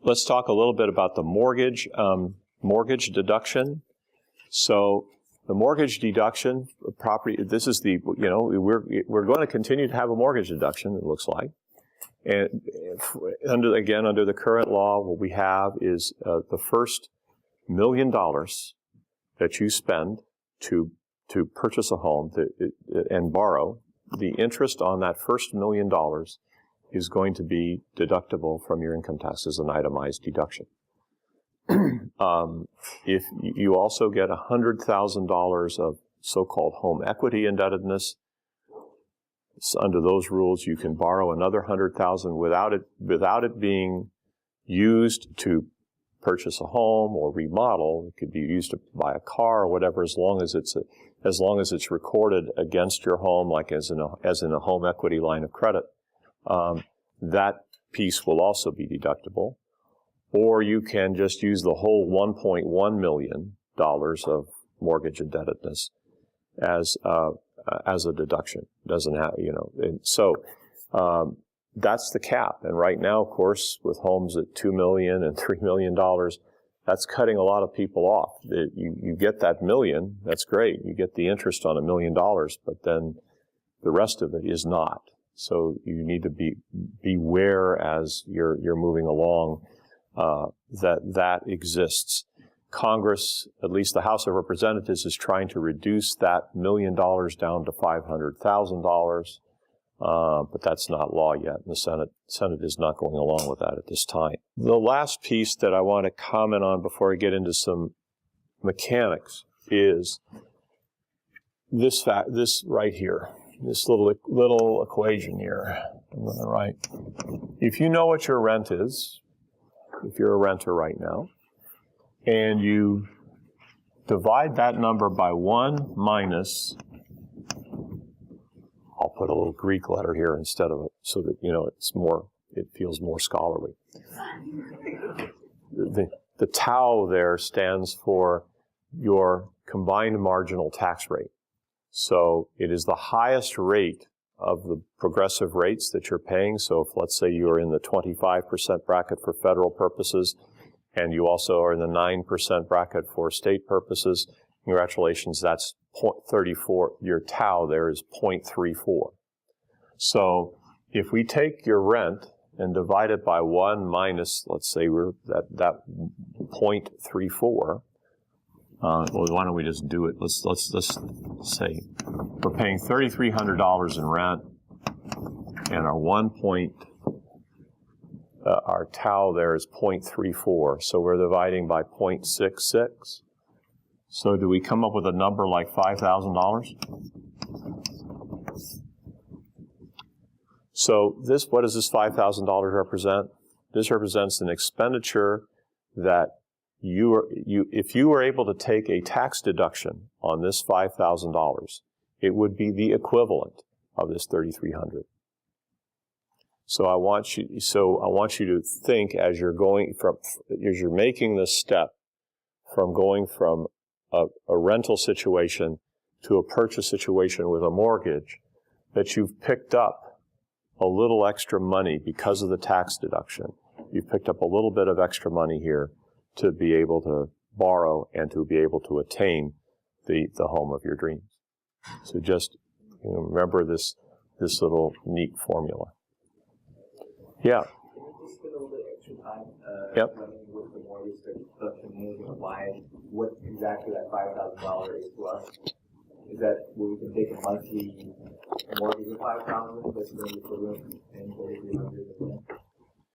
Let's talk a little bit about the mortgage deduction. So the mortgage deduction, property. This is the we're going to continue to have a mortgage deduction. It looks like, and under the current law, what we have is the first $1 million that you spend to purchase a home and borrow. The interest on that first $1 million is going to be deductible from your income tax as an itemized deduction. If you also get $100,000 of so-called home equity indebtedness, under those rules, you can borrow another $100,000 without it being used to purchase a home or remodel. It could be used to buy a car or whatever, as long as it's recorded against your home, like as in a home equity line of credit. That piece will also be deductible. Or you can just use the whole $1.1 million of mortgage indebtedness as a deduction. Doesn't have, and so that's the cap. And right now, of course, with homes at $2 million and $3 million, that's cutting a lot of people off. You get that $1 million, that's great. You get the interest on $1 million, but then the rest of it is not. So you need to beware as you're moving along that exists. Congress, at least the House of Representatives, is trying to reduce that $1 million down to $500,000, but that's not law yet, and the Senate is not going along with that at this time. The last piece that I want to comment on before I get into some mechanics is this right here, this little equation here. I'm going to write. If you know what your rent is, if you're a renter right now, and you divide that number by 1 minus, I'll put a little Greek letter here instead of it, so that it feels more scholarly. The tau there stands for your combined marginal tax rate. So it is the highest rate of the progressive rates that you're paying. So if, let's say, you're in the 25% bracket for federal purposes, and you also are in the 9% bracket for state purposes, congratulations, that's 0.34. Your tau there is 0.34. So if we take your rent and divide it by 1 minus, let's say we're that 0.34, well, why don't we just do it? Let's say we're paying $3,300 in rent, and our tau there is 0.34. So we're dividing by 0.66. So do we come up with a number like $5,000? So what does this $5,000 represent? This represents an expenditure that if you were able to take a tax deduction on this $5,000, it would be the equivalent of this $3,300. So I want you to think as you're making this step from going from a rental situation to a purchase situation with a mortgage, that you've picked up a little extra money because of the tax deduction. You've picked up a little bit of extra money here to be able to borrow and to be able to attain the home of your dreams. So just remember this little neat formula. Yeah. Can you just spend a little bit extra time explaining what the mortgage deduction is and what exactly that $5,000 is to us? Is that where we can take a monthly mortgage of $5,000 that's going to be equivalent to paying $3,300?